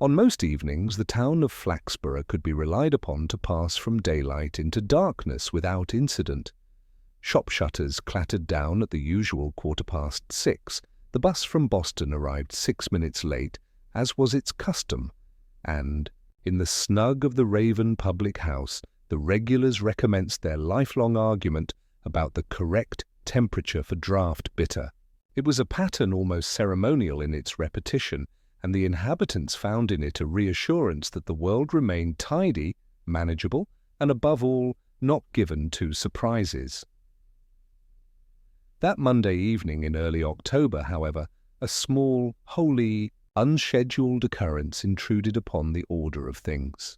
On most evenings, the town of Flaxborough could be relied upon to pass from daylight into darkness without incident. Shop shutters clattered down at the usual 6:15. The bus from Boston arrived 6 minutes late, as was its custom, and, in the snug of the Raven public house, the regulars recommenced their lifelong argument about the correct temperature for draught bitter. It was a pattern almost ceremonial in its repetition, and the inhabitants found in it a reassurance that the world remained tidy, manageable, and above all, not given to surprises. That Monday evening in early October, however, a small, wholly unscheduled occurrence intruded upon the order of things.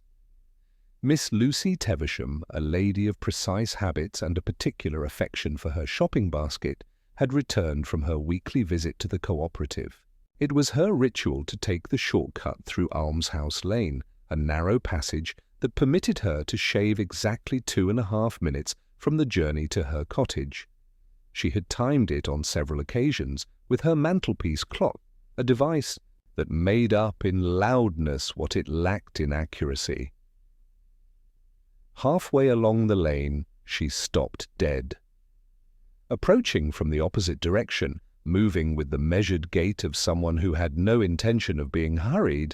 Miss Lucy Teversham, a lady of precise habits and a particular affection for her shopping basket, had returned from her weekly visit to the cooperative. It was her ritual to take the shortcut through Almshouse Lane, a narrow passage that permitted her to shave exactly 2.5 minutes from the journey to her cottage. She had timed it on several occasions with her mantelpiece clock, a device that made up in loudness what it lacked in accuracy. Halfway along the lane, she stopped dead. Approaching from the opposite direction, moving with the measured gait of someone who had no intention of being hurried,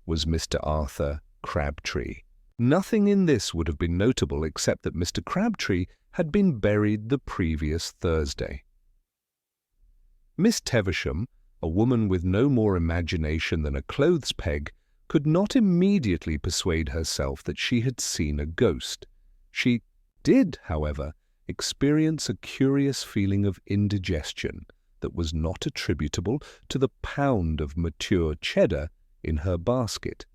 was Mr. Arthur Crabtree. Nothing in this would have been notable except that Mr. Crabtree had been buried the previous Thursday. Miss Teversham, a woman with no more imagination than a clothes peg, could not immediately persuade herself that she had seen a ghost. She did, however, experience a curious feeling of indigestion that was not attributable to the pound of mature cheddar in her basket.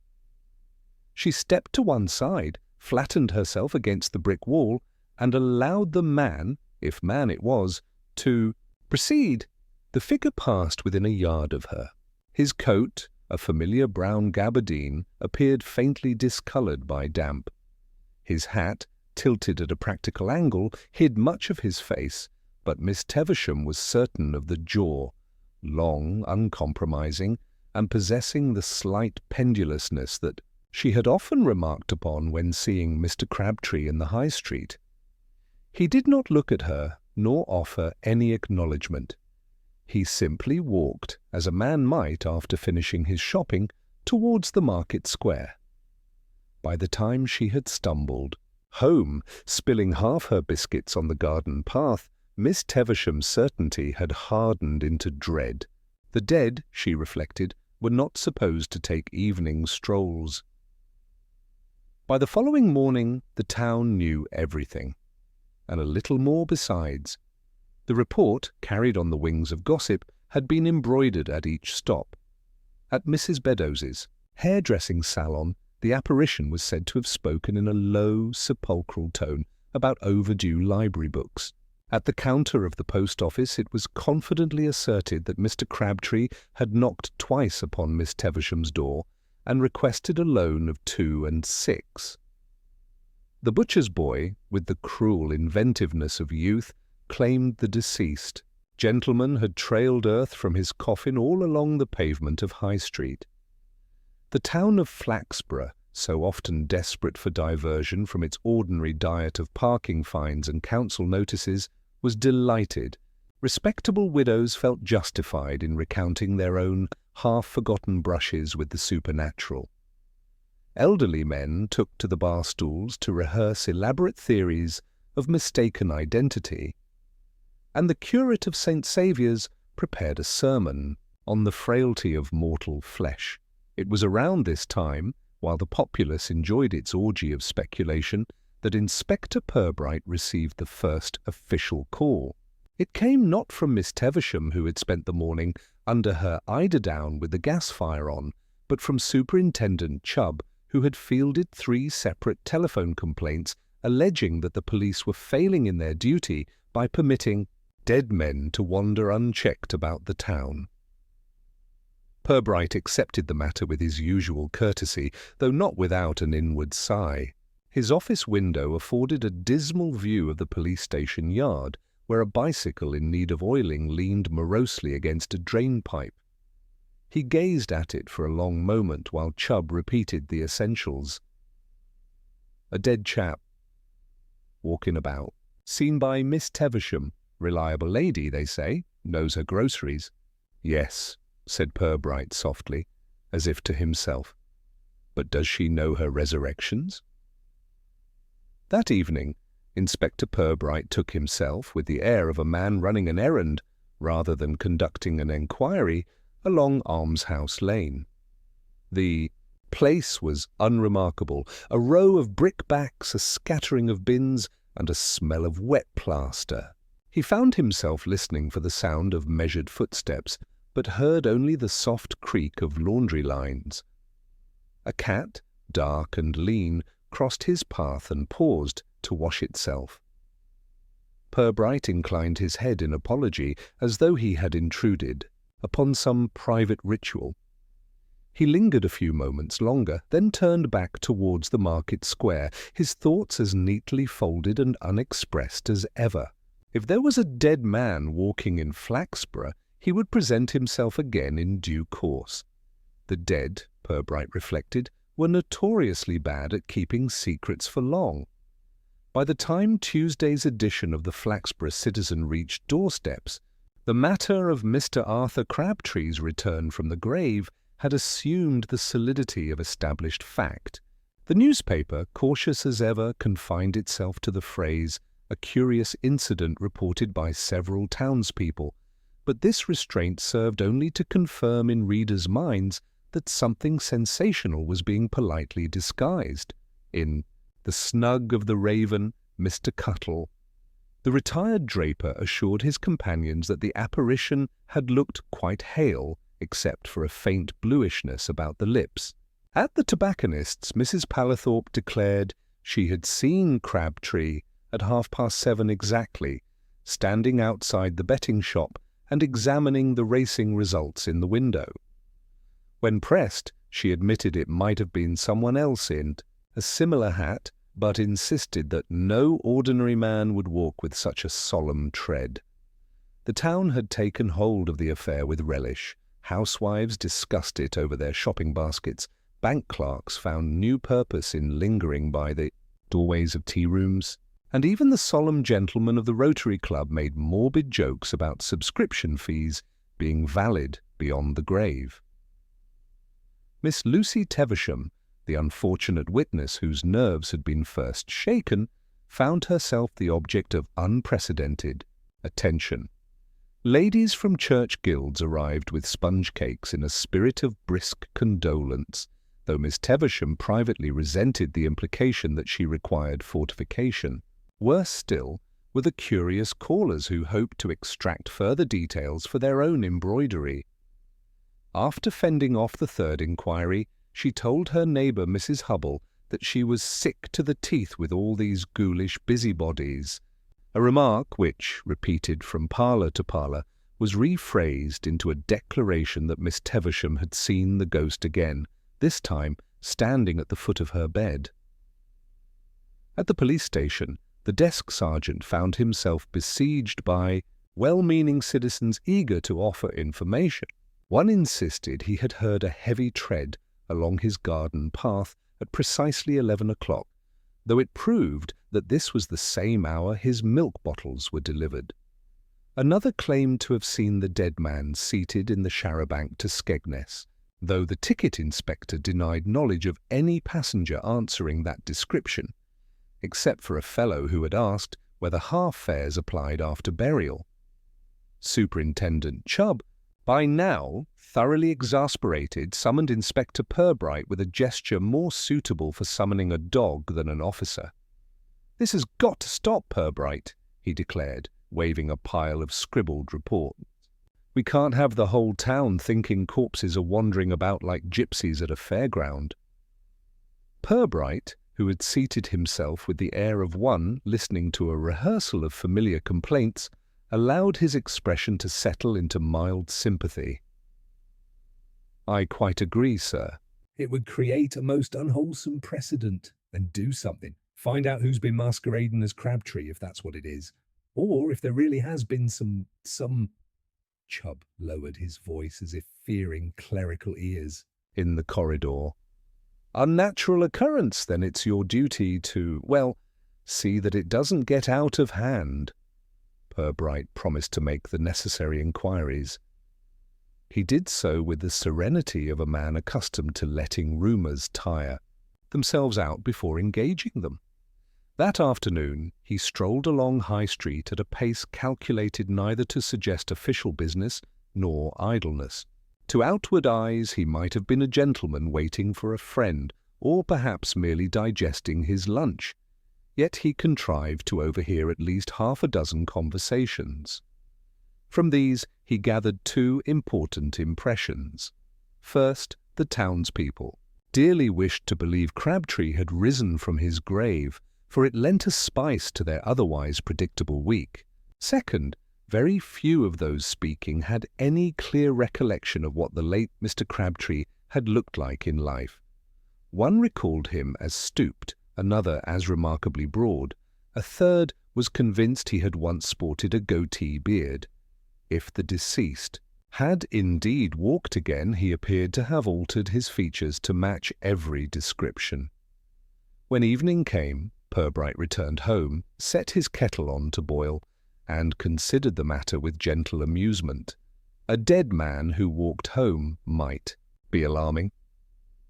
She stepped to one side, flattened herself against the brick wall, and allowed the man, if man it was, to proceed. The figure passed within a yard of her. His coat, a familiar brown gabardine, appeared faintly discoloured by damp. His hat, tilted at a practical angle, hid much of his face, but Miss Teversham was certain of the jaw, long, uncompromising, and possessing the slight pendulousness that she had often remarked upon when seeing Mr. Crabtree in the High Street. He did not look at her, nor offer any acknowledgment. He simply walked, as a man might after finishing his shopping, towards the market square. By the time she had stumbled home, spilling half her biscuits on the garden path, Miss Teversham's certainty had hardened into dread. The dead, she reflected, were not supposed to take evening strolls. By the following morning the town knew everything, and a little more besides. The report, carried on the wings of gossip, had been embroidered at each stop. At Mrs. Beddoes's hairdressing salon, the apparition was said to have spoken in a low, sepulchral tone about overdue library books. At the counter of the post office it was confidently asserted that Mr. Crabtree had knocked twice upon Miss Teversham's door and requested a loan of 2 and 6. The butcher's boy, with the cruel inventiveness of youth, claimed the deceased. Gentleman had trailed earth from his coffin all along the pavement of High Street. The town of Flaxborough, so often desperate for diversion from its ordinary diet of parking fines and council notices, was delighted. Respectable widows felt justified in recounting their own half-forgotten brushes with the supernatural. Elderly men took to the bar stools to rehearse elaborate theories of mistaken identity, and the curate of St. Saviour's prepared a sermon on the frailty of mortal flesh. It was around this time, while the populace enjoyed its orgy of speculation, that Inspector Purbright received the first official call. It came not from Miss Teversham, who had spent the morning under her eiderdown with the gas fire on, but from Superintendent Chubb, who had fielded 3 separate telephone complaints alleging that the police were failing in their duty by permitting dead men to wander unchecked about the town. Purbright accepted the matter with his usual courtesy, though not without an inward sigh. His office window afforded a dismal view of the police station yard, where a bicycle in need of oiling leaned morosely against a drain pipe. He gazed at it for a long moment while Chubb repeated the essentials. A dead chap, walking about, seen by Miss Teversham. Reliable lady, they say, knows her groceries. Yes, said Purbright softly, as if to himself. But does she know her resurrections? That evening, Inspector Purbright took himself, with the air of a man running an errand, rather than conducting an enquiry, along Almshouse Lane. The place was unremarkable, a row of brickbats, a scattering of bins, and a smell of wet plaster. He found himself listening for the sound of measured footsteps, but heard only the soft creak of laundry lines. A cat, dark and lean, crossed his path and paused to wash itself. Purbright inclined his head in apology, as though he had intruded upon some private ritual. He lingered a few moments longer, then turned back towards the market square, his thoughts as neatly folded and unexpressed as ever. If there was a dead man walking in Flaxborough, he would present himself again in due course. The dead, Purbright reflected, were notoriously bad at keeping secrets for long. By the time Tuesday's edition of the Flaxborough Citizen reached doorsteps, the matter of Mr. Arthur Crabtree's return from the grave had assumed the solidity of established fact. The newspaper, cautious as ever, confined itself to the phrase, "a curious incident reported by several townspeople," but this restraint served only to confirm in readers' minds that something sensational was being politely disguised. In The Snug of the Raven, Mr. Cuttle, the retired draper assured his companions that the apparition had looked quite hale, except for a faint bluishness about the lips. At the tobacconist's, Mrs. Pallethorpe declared she had seen Crabtree at 7:30 exactly, standing outside the betting shop and examining the racing results in the window. When pressed, she admitted it might have been someone else in a similar hat, but insisted that no ordinary man would walk with such a solemn tread. The town had taken hold of the affair with relish. Housewives discussed it over their shopping baskets. Bank clerks found new purpose in lingering by the doorways of tea-rooms. And even the solemn gentlemen of the Rotary Club made morbid jokes about subscription fees being valid beyond the grave. Miss Lucy Teversham, the unfortunate witness whose nerves had been first shaken, found herself the object of unprecedented attention. Ladies from church guilds arrived with sponge cakes in a spirit of brisk condolence, though Miss Teversham privately resented the implication that she required fortification. Worse still were the curious callers who hoped to extract further details for their own embroidery. After fending off the third inquiry, she told her neighbour Mrs. Hubble that she was sick to the teeth with all these ghoulish busybodies, a remark which, repeated from parlour to parlour, was rephrased into a declaration that Miss Teversham had seen the ghost again, this time standing at the foot of her bed. At the police station, the desk sergeant found himself besieged by well-meaning citizens eager to offer information. One insisted he had heard a heavy tread along his garden path at precisely 11 o'clock, though it proved that this was the same hour his milk bottles were delivered. Another claimed to have seen the dead man seated in the charabanc to Skegness, though the ticket inspector denied knowledge of any passenger answering that description, except for a fellow who had asked whether half fares applied after burial. Superintendent Chubb, by now thoroughly exasperated, summoned Inspector Purbright with a gesture more suitable for summoning a dog than an officer. "This has got to stop, Purbright," he declared, waving a pile of scribbled reports. "We can't have the whole town thinking corpses are wandering about like gypsies at a fairground." Purbright, who had seated himself with the air of one listening to a rehearsal of familiar complaints, allowed his expression to settle into mild sympathy. "I quite agree, sir. It would create a most unwholesome precedent. Then do something. Find out who's been masquerading as Crabtree, if that's what it is. Or if there really has been some Chubb lowered his voice as if fearing clerical ears. In the corridor. Unnatural occurrence, then it's your duty to, well, see that it doesn't get out of hand. Purbright promised to make the necessary inquiries. He did so with the serenity of a man accustomed to letting rumours tire themselves out before engaging them. That afternoon he strolled along High Street at a pace calculated neither to suggest official business nor idleness. To outward eyes he might have been a gentleman waiting for a friend, or perhaps merely digesting his lunch. Yet he contrived to overhear at least half a dozen conversations. From these he gathered two important impressions. First, the townspeople dearly wished to believe Crabtree had risen from his grave, for it lent a spice to their otherwise predictable week. Second, very few of those speaking had any clear recollection of what the late Mr. Crabtree had looked like in life. One recalled him as stooped, another as remarkably broad, a third was convinced he had once sported a goatee beard. If the deceased had indeed walked again, he appeared to have altered his features to match every description. When evening came, Purbright returned home, set his kettle on to boil, and considered the matter with gentle amusement. A dead man who walked home might be alarming,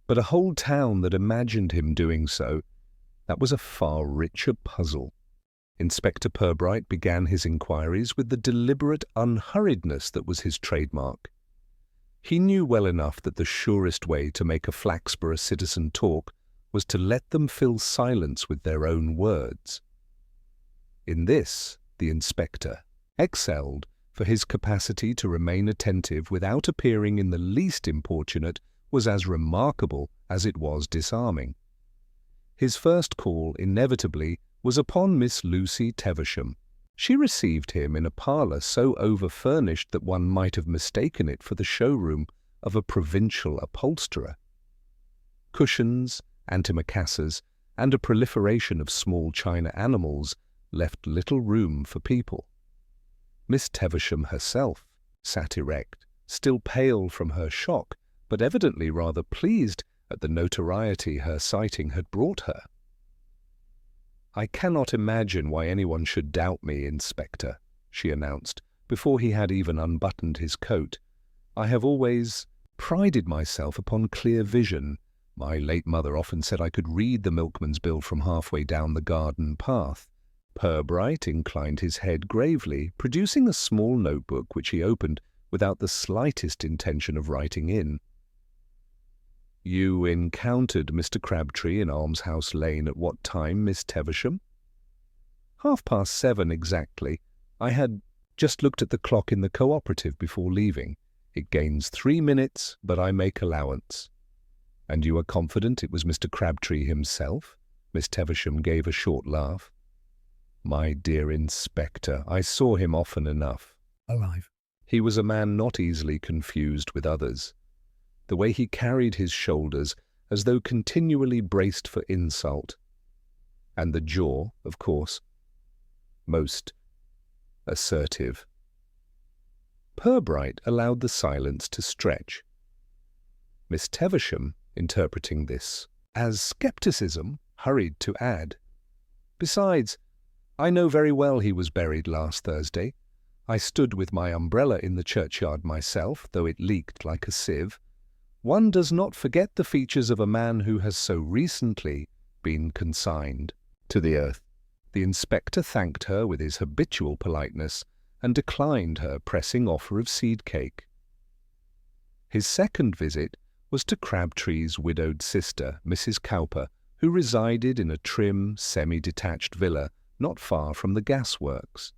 but a whole town that imagined him doing so, that was a far richer puzzle. Inspector Purbright began his inquiries with the deliberate unhurriedness that was his trademark. He knew well enough that the surest way to make a Flaxborough citizen talk was to let them fill silence with their own words. In this, the inspector excelled, for his capacity to remain attentive without appearing in the least importunate was as remarkable as it was disarming. His first call, inevitably, was upon Miss Lucy Teversham. She received him in a parlour so over-furnished that one might have mistaken it for the showroom of a provincial upholsterer. Cushions, antimacassars, and a proliferation of small china animals left little room for people. Miss Teversham herself sat erect, still pale from her shock, but evidently rather pleased at the notoriety her sighting had brought her. "I cannot imagine why anyone should doubt me, Inspector," she announced, before he had even unbuttoned his coat. "I have always prided myself upon clear vision. My late mother often said I could read the milkman's bill from halfway down the garden path." Purbright inclined his head gravely, producing a small notebook which he opened without the slightest intention of writing in. "You encountered Mr. Crabtree in Almshouse Lane at what time, Miss Teversham?" 7:30 exactly. I had just looked at the clock in the cooperative before leaving. It gains 3 minutes, but I make allowance." "And you are confident it was Mr. Crabtree himself?" Miss Teversham gave a short laugh. "My dear Inspector, I saw him often enough." "Alive?" He was a man not easily confused with others. The way he carried his shoulders as though continually braced for insult. And the jaw, of course, most assertive. Purbright allowed the silence to stretch. Miss Teversham, interpreting this as scepticism, hurried to add, "Besides, I know very well he was buried last Thursday. I stood with my umbrella in the churchyard myself, though it leaked like a sieve. One does not forget the features of a man who has so recently been consigned to the earth." The inspector thanked her with his habitual politeness and declined her pressing offer of seed cake. His second visit was to Crabtree's widowed sister, Mrs. Cowper, who resided in a trim, semi-detached villa not far from the gasworks.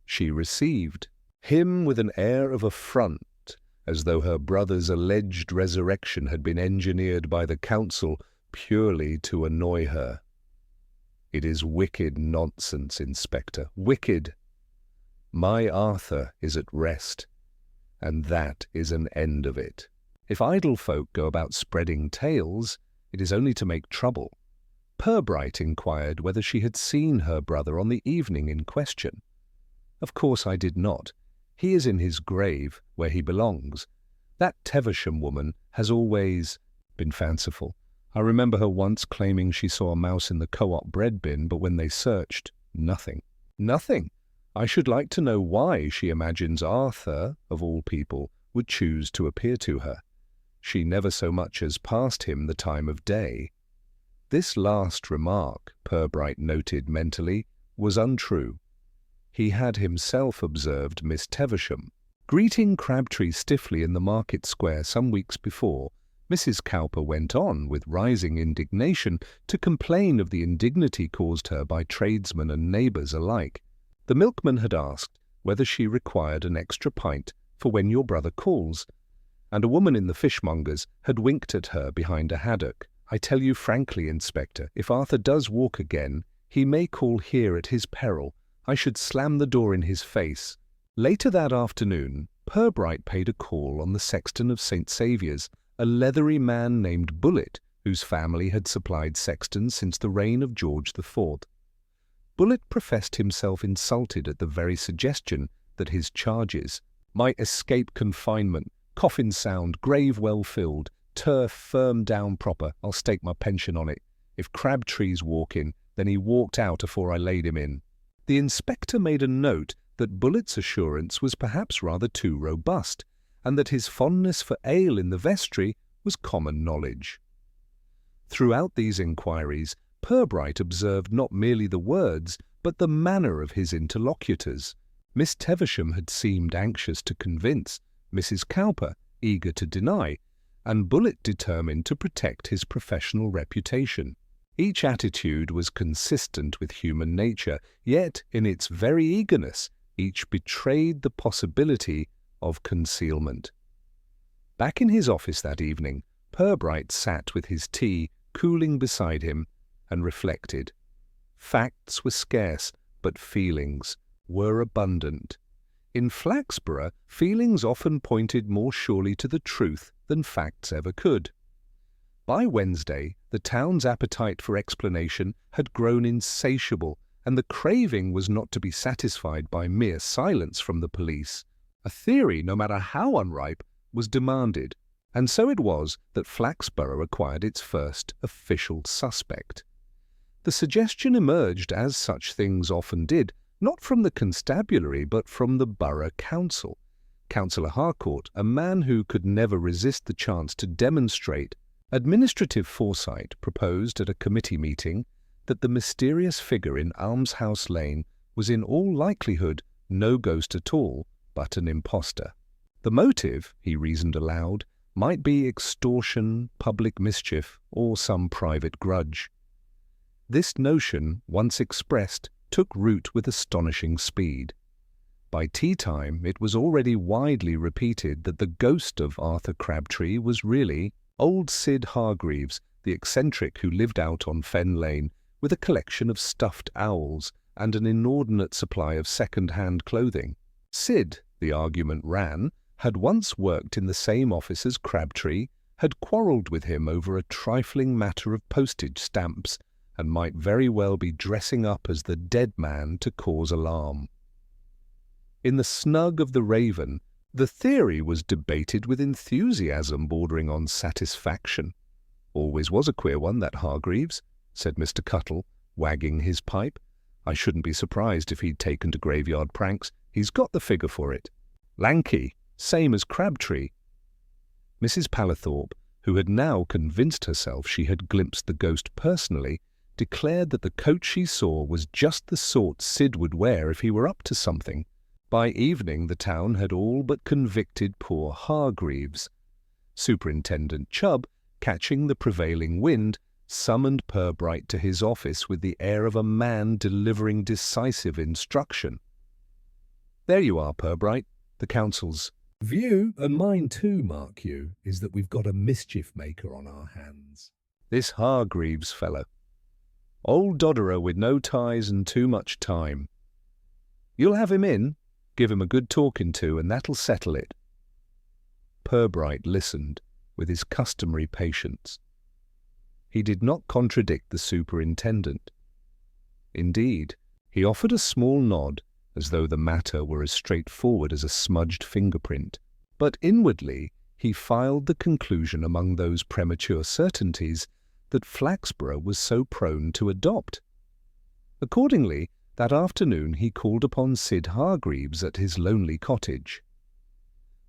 She received him with an air of affront, as though her brother's alleged resurrection had been engineered by the council purely to annoy her. "It is wicked nonsense, Inspector, wicked. My Arthur is at rest, and that is an end of it. If idle folk go about spreading tales, it is only to make trouble." Purbright inquired whether she had seen her brother on the evening in question. "Of course I did not. He is in his grave, where he belongs. That Teversham woman has always been fanciful. I remember her once claiming she saw a mouse in the co-op bread bin, but when they searched, nothing. Nothing! I should like to know why she imagines Arthur, of all people, would choose to appear to her. She never so much as passed him the time of day. This last remark, Purbright noted mentally, was untrue. He had himself observed Miss Teversham greeting Crabtree stiffly in the market square some weeks before. Mrs. Cowper went on, with rising indignation, to complain of the indignity caused her by tradesmen and neighbours alike. The milkman had asked whether she required an extra pint for when your brother calls, and a woman in the fishmonger's had winked at her behind a haddock. I tell you frankly, Inspector, if Arthur does walk again, he may call here at his peril. I should slam the door in his face. Later that afternoon, Purbright paid a call on the sexton of St. Saviour's, a leathery man named Bullet, whose family had supplied sextons since the reign of George IV. Bullet professed himself insulted at the very suggestion that his charges might escape confinement. Coffin sound, grave well filled, turf firm down proper, I'll stake my pension on it. If Crabtree's walking, then he walked out afore I laid him in. The inspector made a note that Bullet's assurance was perhaps rather too robust, and that his fondness for ale in the vestry was common knowledge. Throughout these inquiries, Purbright observed not merely the words, but the manner of his interlocutors. Miss Teversham had seemed anxious to convince, Mrs. Cowper eager to deny, and Bullet determined to protect his professional reputation. Each attitude was consistent with human nature, yet in its very eagerness, each betrayed the possibility of concealment. Back in his office that evening, Purbright sat with his tea cooling beside him and reflected. Facts were scarce, but feelings were abundant. In Flaxborough, feelings often pointed more surely to the truth than facts ever could. By Wednesday, the town's appetite for explanation had grown insatiable, and the craving was not to be satisfied by mere silence from the police. A theory, no matter how unripe, was demanded, and so it was that Flaxborough acquired its first official suspect. The suggestion emerged, as such things often did, not from the constabulary but from the borough council. Councillor Harcourt, a man who could never resist the chance to demonstrate administrative foresight, proposed at a committee meeting that the mysterious figure in Almshouse Lane was in all likelihood no ghost at all, but an impostor. The motive, he reasoned aloud, might be extortion, public mischief, or some private grudge. This notion, once expressed, took root with astonishing speed. By tea-time it was already widely repeated that the ghost of Arthur Crabtree was really old Sid Hargreaves, the eccentric who lived out on Fen Lane with a collection of stuffed owls and an inordinate supply of second-hand clothing. Sid, the argument ran, had once worked in the same office as Crabtree, had quarrelled with him over a trifling matter of postage stamps, and might very well be dressing up as the dead man to cause alarm. In the snug of the Raven, the theory was debated with enthusiasm bordering on satisfaction. "Always was a queer one, that Hargreaves," said Mr. Cuttle, wagging his pipe. "I shouldn't be surprised if he'd taken to graveyard pranks. He's got the figure for it. Lanky, same as Crabtree." Mrs. Pallithorpe, who had now convinced herself she had glimpsed the ghost personally, declared that the coat she saw was just the sort Sid would wear if he were up to something. By evening the town had all but convicted poor Hargreaves. Superintendent Chubb, catching the prevailing wind, summoned Purbright to his office with the air of a man delivering decisive instruction. "There you are, Purbright. The council's view, and mine too, mark you, is that we've got a mischief-maker on our hands. This Hargreaves fellow. Old dodderer with no ties and too much time. You'll have him in, give him a good talking to, and that'll settle it." Purbright listened with his customary patience. He did not contradict the superintendent. Indeed, he offered a small nod as though the matter were as straightforward as a smudged fingerprint. But inwardly, he filed the conclusion among those premature certainties that Flaxborough was so prone to adopt. Accordingly, that afternoon he called upon Sid Hargreaves at his lonely cottage.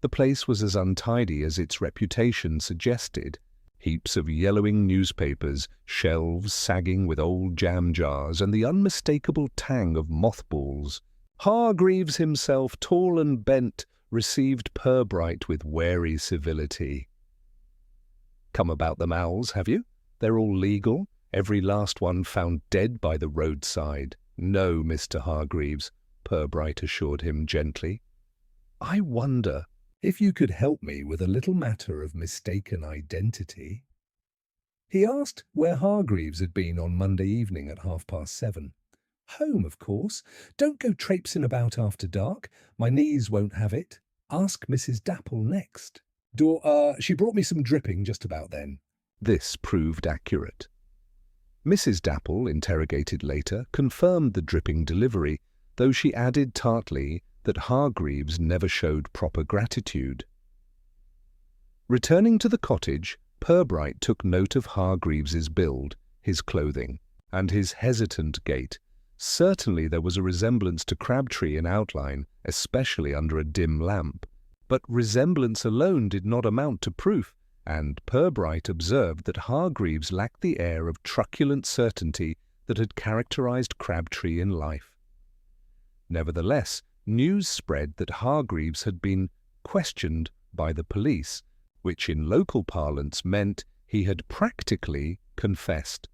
The place was as untidy as its reputation suggested. Heaps of yellowing newspapers, shelves sagging with old jam jars, and the unmistakable tang of mothballs. Hargreaves himself, tall and bent, received Purbright with wary civility. "Come about them owls, have you? They're all legal, every last one found dead by the roadside." "No, Mr. Hargreaves," Purbright assured him gently. "I wonder if you could help me with a little matter of mistaken identity." He asked where Hargreaves had been on Monday evening at 7:30. "Home, of course. Don't go traipsing about after dark. My knees won't have it. Ask Mrs. Dapple next. She brought me some dripping just about then." This proved accurate. Mrs. Dapple, interrogated later, confirmed the dripping delivery, though she added tartly that Hargreaves never showed proper gratitude. Returning to the cottage, Purbright took note of Hargreaves's build, his clothing, and his hesitant gait. Certainly there was a resemblance to Crabtree in outline, especially under a dim lamp. But resemblance alone did not amount to proof, and Purbright observed that Hargreaves lacked the air of truculent certainty that had characterized Crabtree in life. Nevertheless, news spread that Hargreaves had been questioned by the police, which in local parlance meant he had practically confessed.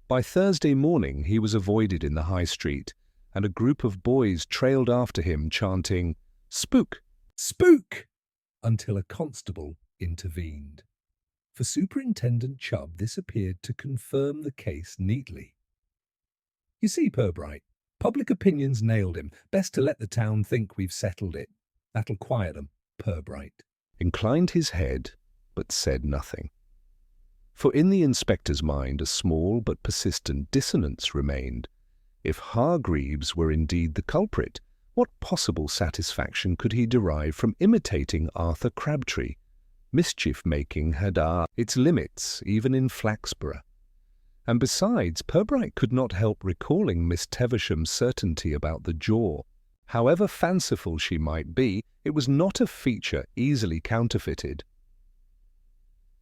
By Thursday morning he was avoided in the High Street, and a group of boys trailed after him chanting, "Spook! Spook!" until a constable intervened. For Superintendent Chubb, this appeared to confirm the case neatly. "You see, Purbright, public opinion's nailed him. Best to let the town think we've settled it. That'll quiet 'em," Purbright inclined his head, but said nothing. For in the inspector's mind a small but persistent dissonance remained. If Hargreaves were indeed the culprit, what possible satisfaction could he derive from imitating Arthur Crabtree? Mischief-making had its limits, even in Flaxborough. And besides, Purbright could not help recalling Miss Tevisham's certainty about the jaw. However fanciful she might be, it was not a feature easily counterfeited.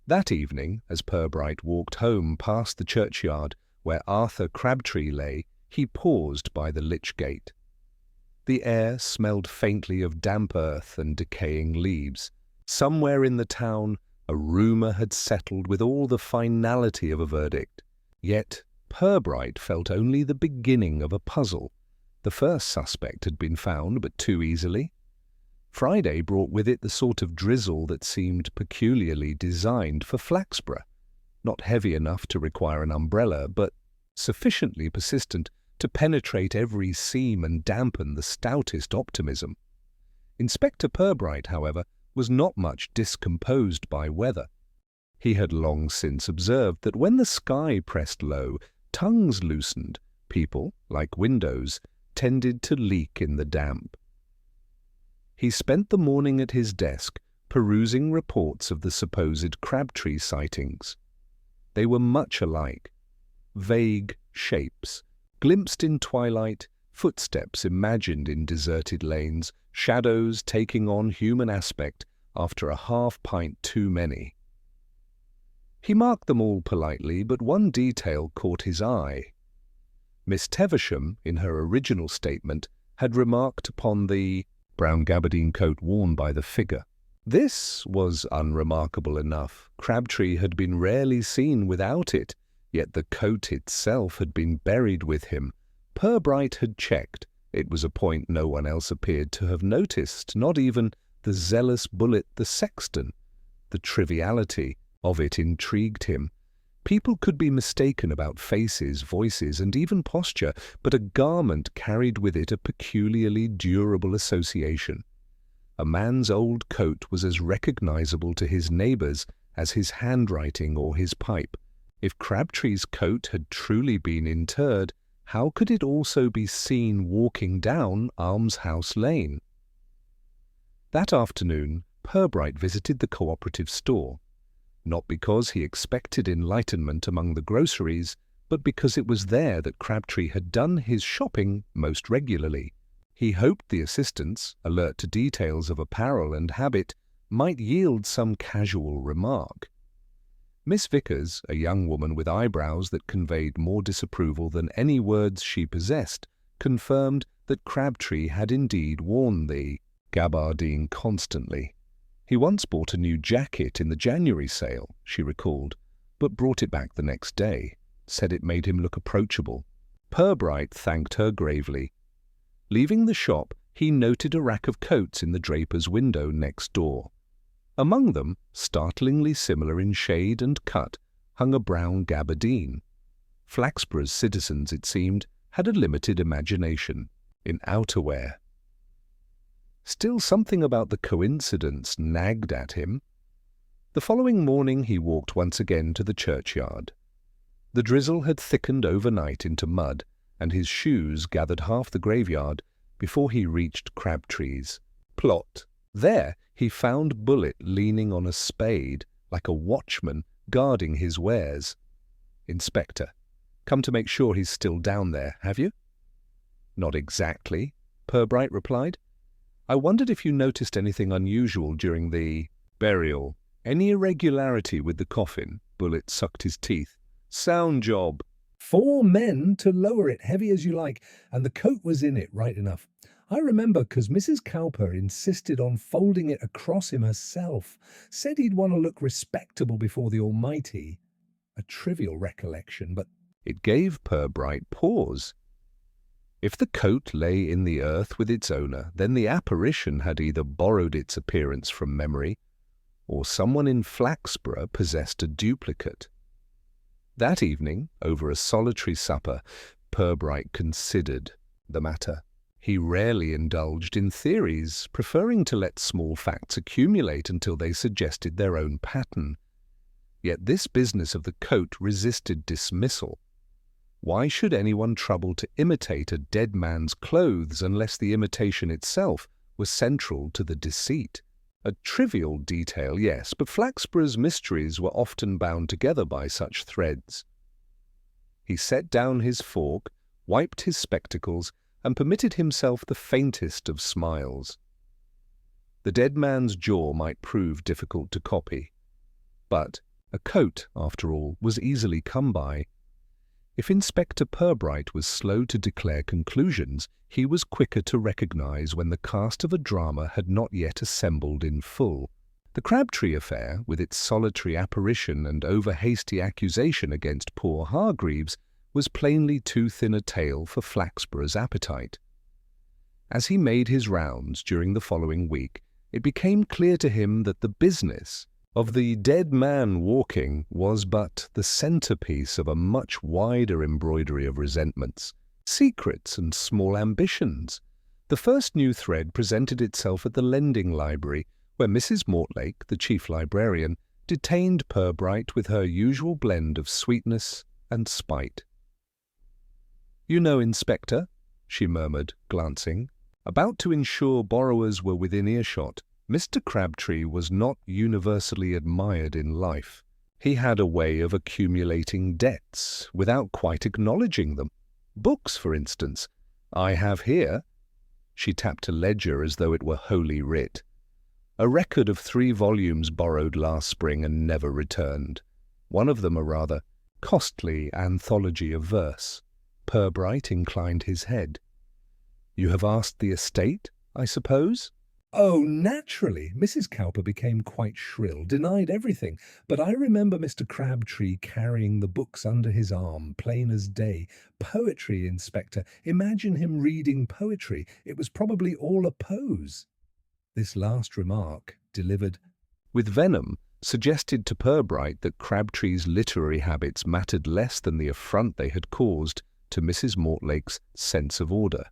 That evening, as Purbright walked home past the churchyard where Arthur Crabtree lay, he paused by the lich gate. The air smelled faintly of damp earth and decaying leaves. Somewhere in the town, a rumour had settled with all the finality of a verdict. Yet Purbright felt only the beginning of a puzzle. The first suspect had been found, but too easily. Friday brought with it the sort of drizzle that seemed peculiarly designed for Flaxborough, not heavy enough to require an umbrella, but sufficiently persistent to penetrate every seam and dampen the stoutest optimism. Inspector Purbright, however, was not much discomposed by weather. He had long since observed that when the sky pressed low, tongues loosened. People, like windows, tended to leak in the damp. He spent the morning at his desk, perusing reports of the supposed Crabtree sightings. They were much alike. Vague shapes, glimpsed in twilight, footsteps imagined in deserted lanes, shadows taking on human aspect after a half-pint too many. He marked them all politely, but one detail caught his eye. Miss Teversham, in her original statement, had remarked upon the brown gabardine coat worn by the figure. This was unremarkable enough. Crabtree had been rarely seen without it, yet the coat itself had been buried with him. Purbright had checked. It was a point no one else appeared to have noticed, not even the zealous Bullet the sexton. The triviality of it intrigued him. People could be mistaken about faces, voices, and even posture, but a garment carried with it a peculiarly durable association. A man's old coat was as recognizable to his neighbors as his handwriting or his pipe. If Crabtree's coat had truly been interred, how could it also be seen walking down Almshouse Lane? That afternoon, Purbright visited the cooperative store, not because he expected enlightenment among the groceries, but because it was there that Crabtree had done his shopping most regularly. He hoped the assistants, alert to details of apparel and habit, might yield some casual remark. Miss Vickers, a young woman with eyebrows that conveyed more disapproval than any words she possessed, confirmed that Crabtree had indeed worn the gabardine constantly. He once bought a new jacket in the January sale, she recalled, but brought it back the next day, said it made him look approachable. Purbright thanked her gravely. Leaving the shop, he noted a rack of coats in the draper's window next door. Among them, startlingly similar in shade and cut, hung a brown gabardine. Flaxborough's citizens, it seemed, had a limited imagination in outerwear. Still, something about the coincidence nagged at him. The following morning he walked once again to the churchyard. The drizzle had thickened overnight into mud, and his shoes gathered half the graveyard before he reached Crabtree's plot. There he found Bullet leaning on a spade, like a watchman guarding his wares. "Inspector, come to make sure he's still down there, have you?" "Not exactly," Purbright replied. "I wondered if you noticed anything unusual during the burial. Any irregularity with the coffin?" Bullet sucked his teeth. "Sound job." 4 men to lower it heavy as you like, and the coat was in it right enough. I remember because Mrs. Cowper insisted on folding it across him herself, said he'd want to look respectable before the Almighty. A trivial recollection, but It gave Purbright pause. If the coat lay in the earth with its owner, then the apparition had either borrowed its appearance from memory, or someone in Flaxborough possessed a duplicate. That evening, over a solitary supper, Purbright considered the matter. He rarely indulged in theories, preferring to let small facts accumulate until they suggested their own pattern. Yet this business of the coat resisted dismissal. Why should anyone trouble to imitate a dead man's clothes unless the imitation itself was central to the deceit? A trivial detail, yes, but Flaxborough's mysteries were often bound together by such threads. He set down his fork, wiped his spectacles, and permitted himself the faintest of smiles. The dead man's jaw might prove difficult to copy, but a coat, after all, was easily come by. If Inspector Purbright was slow to declare conclusions, he was quicker to recognize when the cast of a drama had not yet assembled in full. The Crabtree affair, with its solitary apparition and over-hasty accusation against poor Hargreaves, was plainly too thin a tale for Flaxborough's appetite. As he made his rounds during the following week, it became clear to him that the business of the dead man walking was but the centerpiece of a much wider embroidery of resentments, secrets, and small ambitions. The first new thread presented itself at the lending library, where Mrs. Mortlake, the chief librarian, detained Purbright with her usual blend of sweetness and spite. "You know, Inspector," she murmured, glancing. About to ensure borrowers were within earshot, Mr. Crabtree was not universally admired in life. He had a way of accumulating debts without quite acknowledging them. Books, for instance. I have here, she tapped a ledger as though it were Holy Writ, a record of 3 volumes borrowed last spring and never returned. One of them a rather costly anthology of verse. Purbright inclined his head. "You have asked the estate, I suppose?" oh, naturally, Mrs. Cowper became quite shrill, denied everything. But I remember Mr. Crabtree carrying the books under his arm, plain as day. Poetry, Inspector. Imagine him reading poetry. It was probably all a pose. This last remark, delivered with venom, suggested to Purbright that Crabtree's literary habits mattered less than the affront they had caused to Mrs. Mortlake's sense of order.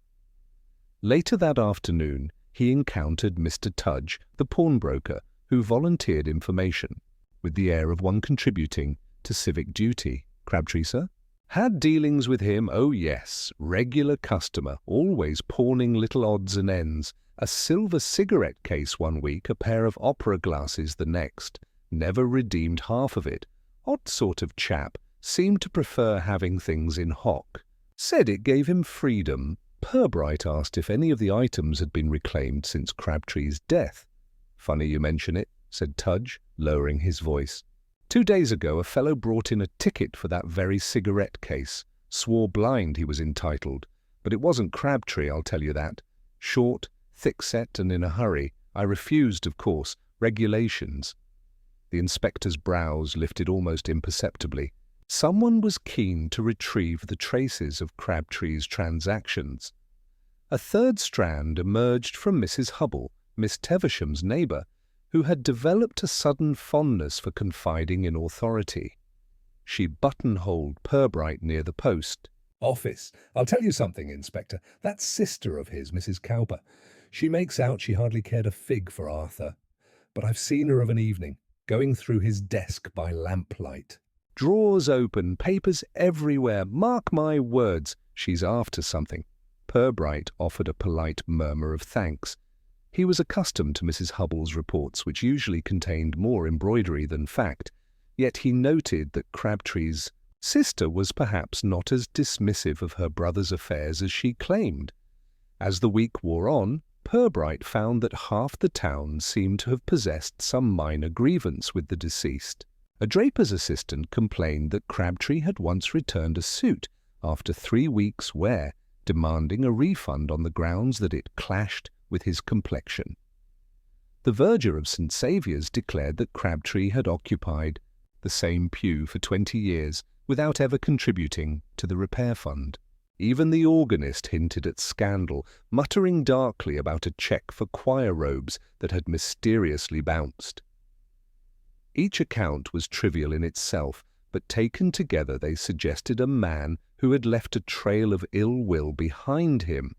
Later that afternoon, he encountered Mr. Tudge, the pawnbroker, who volunteered information, with the air of one contributing to civic duty. "Crabtree, sir?" Had dealings with him, oh yes, regular customer, always pawning little odds and ends. A silver cigarette case one week, a pair of opera glasses the next. Never redeemed half of it. Odd sort of chap, seemed to prefer having things in hock. Said it gave him freedom. Purbright asked if any of the items had been reclaimed since Crabtree's death. Funny you mention it, said Tudge, lowering his voice. 2 days ago a fellow brought in a ticket for that very cigarette case. Swore blind he was entitled. But it wasn't Crabtree, I'll tell you that. Short, thick-set and in a hurry. I refused, of course. Regulations. The inspector's brows lifted almost imperceptibly. Someone was keen to retrieve the traces of Crabtree's transactions. A third strand emerged from Mrs. Hubble, Miss Tevisham's neighbour, who had developed a sudden fondness for confiding in authority. She buttonholed Purbright near the post. Office. I'll tell you something, Inspector. That sister of his, Mrs. Cowper, she makes out she hardly cared a fig for Arthur. But I've seen her of an evening, going through his desk by lamplight. Drawers open, papers everywhere. Mark my words, she's after something. Purbright offered a polite murmur of thanks. He was accustomed to Mrs. Hubble's reports, which usually contained more embroidery than fact, yet he noted that Crabtree's sister was perhaps not as dismissive of her brother's affairs as she claimed. As the week wore on, Purbright found that half the town seemed to have possessed some minor grievance with the deceased. A draper's assistant complained that Crabtree had once returned a suit after 3 weeks' wear, demanding a refund on the grounds that it clashed with his complexion. The verger of St. Saviour's declared that Crabtree had occupied the same pew for 20 years without ever contributing to the repair fund. Even the organist hinted at scandal, muttering darkly about a cheque for choir robes that had mysteriously bounced. Each account was trivial in itself, but taken together they suggested a man who had left a trail of ill will behind him.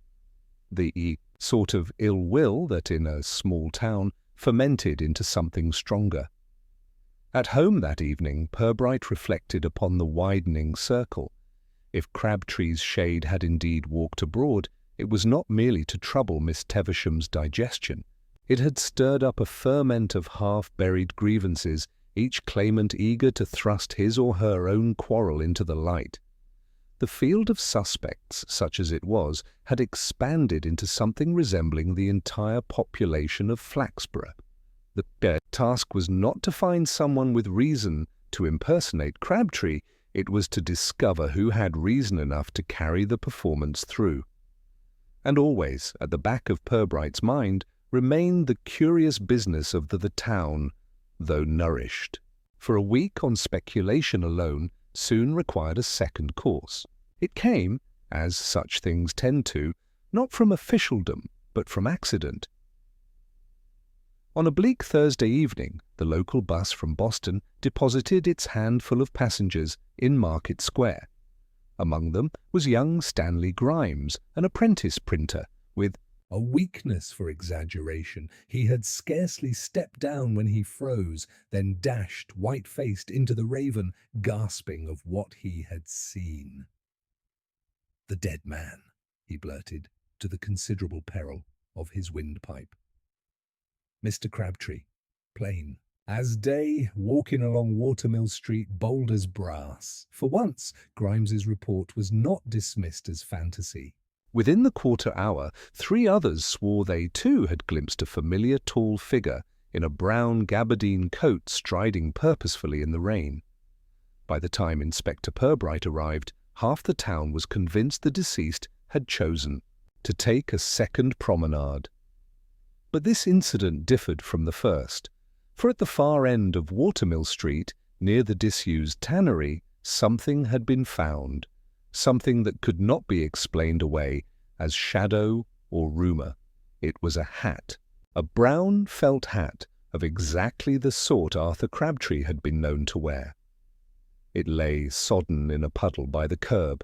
The sort of ill will that, in a small town, fermented into something stronger. At home that evening, Purbright reflected upon the widening circle. If Crabtree's shade had indeed walked abroad, it was not merely to trouble Miss Tevisham's digestion. It had stirred up a ferment of half-buried grievances, each claimant eager to thrust his or her own quarrel into the light. The field of suspects, such as it was, had expanded into something resembling the entire population of Flaxborough. The task was not to find someone with reason to impersonate Crabtree, it was to discover who had reason enough to carry the performance through. And always, at the back of Purbright's mind, remained the curious business of the town, though nourished. For a week on speculation alone soon required a second course. It came, as such things tend to, not from officialdom, but from accident. On a bleak Thursday evening, the local bus from Boston deposited its handful of passengers in Market Square. Among them was young Stanley Grimes, an apprentice printer, with a weakness for exaggeration. He had scarcely stepped down when he froze, then dashed white-faced into the Raven, gasping of what he had seen. "The dead man," he blurted, to the considerable peril of his windpipe. Mr. Crabtree, plain as day, walking along Watermill Street, bold as brass. For once, Grimes's report was not dismissed as fantasy. Within the quarter hour, 3 others swore they too had glimpsed a familiar tall figure in a brown gabardine coat striding purposefully in the rain. By the time Inspector Purbright arrived, half the town was convinced the deceased had chosen to take a second promenade. But this incident differed from the first, for at the far end of Watermill Street, near the disused tannery, something had been found, something that could not be explained away as shadow or rumour. It was a hat, a brown felt hat of exactly the sort Arthur Crabtree had been known to wear. It lay sodden in a puddle by the curb.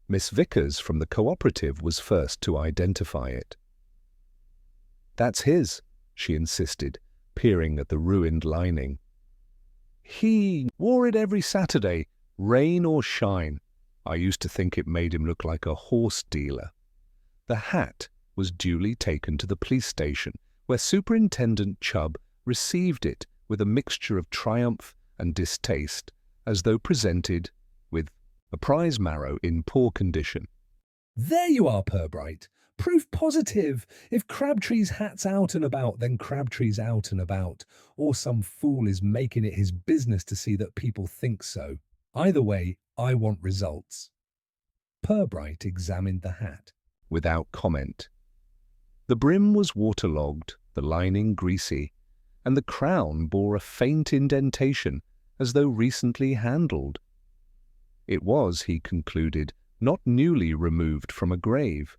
Miss Vickers from the cooperative was first to identify it. "That's his," she insisted, peering at the ruined lining. "He wore it every Saturday, Rain or shine, I used to think it made him look like a horse dealer. The hat was duly taken to the police station, where Superintendent Chubb received it with a mixture of triumph and distaste, as though presented with a prize marrow in poor condition. There you are, Purbright. Proof positive. If Crabtree's hat's out and about, then Crabtree's out and about. Or some fool is making it his business to see that people think so. Either way, I want results. Purbright examined the hat. Without comment. The brim was waterlogged, the lining greasy, and the crown bore a faint indentation, as though recently handled. It was, he concluded, not newly removed from a grave.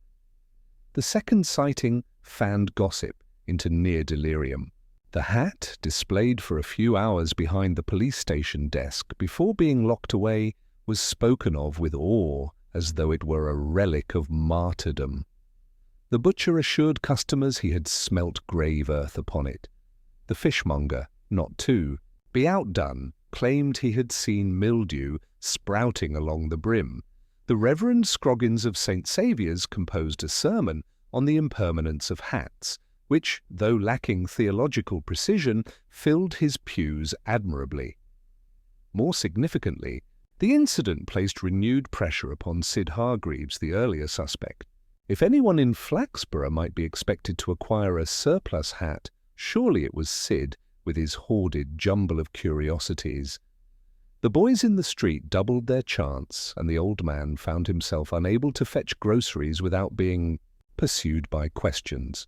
The second sighting fanned gossip into near delirium. The hat, displayed for a few hours behind the police station desk before being locked away, was spoken of with awe as though it were a relic of martyrdom. The butcher assured customers he had smelt grave earth upon it. The fishmonger, not to be outdone, claimed he had seen mildew sprouting along the brim. The Reverend Scroggins of St. Saviour's composed a sermon on the impermanence of hats, which, though lacking theological precision, filled his pews admirably. More significantly, the incident placed renewed pressure upon Sid Hargreaves, the earlier suspect. If anyone in Flaxborough might be expected to acquire a surplus hat, surely it was Sid, with his hoarded jumble of curiosities. The boys in the street doubled their chance, and the old man found himself unable to fetch groceries without being pursued by questions.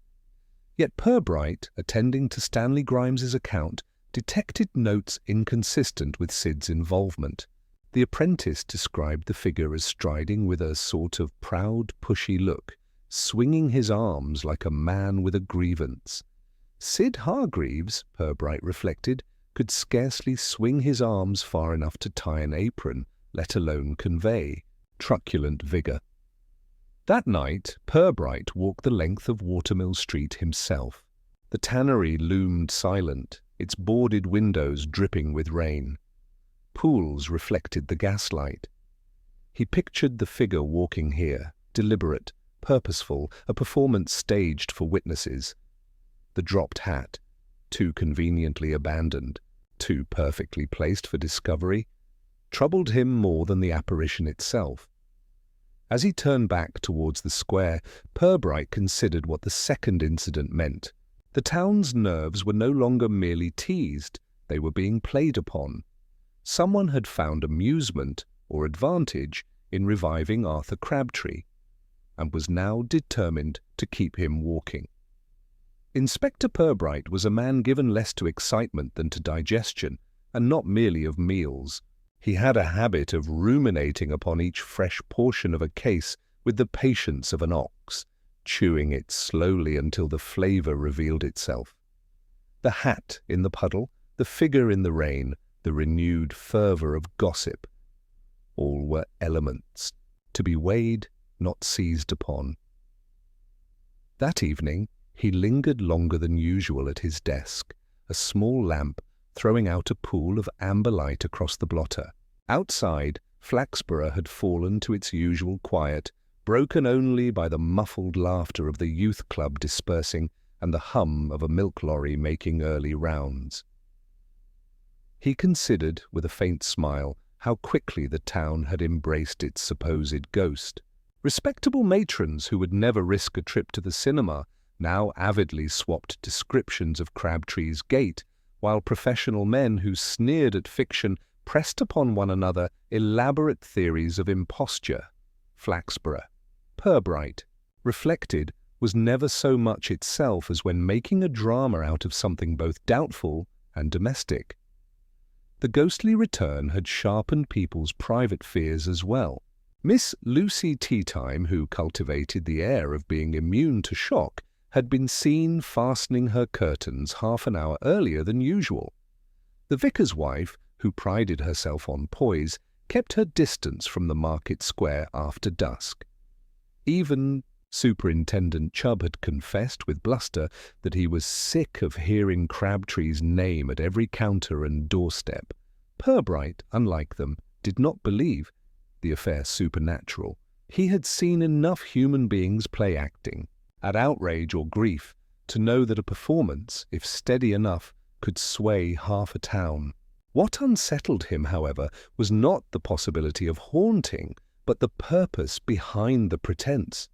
Yet Purbright, attending to Stanley Grimes's account, detected notes inconsistent with Sid's involvement. The apprentice described the figure as striding with a sort of proud, pushy look, swinging his arms like a man with a grievance. Sid Hargreaves, Purbright reflected, could scarcely swing his arms far enough to tie an apron, let alone convey truculent vigour. That night, Purbright walked the length of Watermill Street himself. The tannery loomed silent, its boarded windows dripping with rain. Pools reflected the gaslight. He pictured the figure walking here, deliberate, purposeful, a performance staged for witnesses. The dropped hat, too conveniently abandoned, too perfectly placed for discovery, troubled him more than the apparition itself. As he turned back towards the square, Purbright considered what the second incident meant. The town's nerves were no longer merely teased, they were being played upon. Someone had found amusement or advantage in reviving Arthur Crabtree, and was now determined to keep him walking. Inspector Purbright was a man given less to excitement than to digestion, and not merely of meals. He had a habit of ruminating upon each fresh portion of a case with the patience of an ox, chewing it slowly until the flavour revealed itself. The hat in the puddle, the figure in the rain, the renewed fervour of gossip, all were elements, to be weighed, not seized upon. That evening he lingered longer than usual at his desk, a small lamp throwing out a pool of amber light across the blotter. Outside, Flaxborough had fallen to its usual quiet, broken only by the muffled laughter of the youth club dispersing and the hum of a milk lorry making early rounds. He considered, with a faint smile, how quickly the town had embraced its supposed ghost. Respectable matrons who would never risk a trip to the cinema now avidly swapped descriptions of Crabtree's gait, while professional men who sneered at fiction pressed upon one another elaborate theories of imposture. Flaxborough, Purbright, reflected, was never so much itself as when making a drama out of something both doubtful and domestic. The ghostly return had sharpened people's private fears as well. Miss Lucy Teatime, who cultivated the air of being immune to shock, had been seen fastening her curtains half an hour earlier than usual. The vicar's wife, who prided herself on poise, kept her distance from the market square after dusk. Even Superintendent Chubb had confessed with bluster that he was sick of hearing Crabtree's name at every counter and doorstep. Purbright, unlike them, did not believe the affair supernatural. He had seen enough human beings play acting, at outrage or grief, to know that a performance, if steady enough, could sway half a town. What unsettled him, however, was not the possibility of haunting, but the purpose behind the pretense.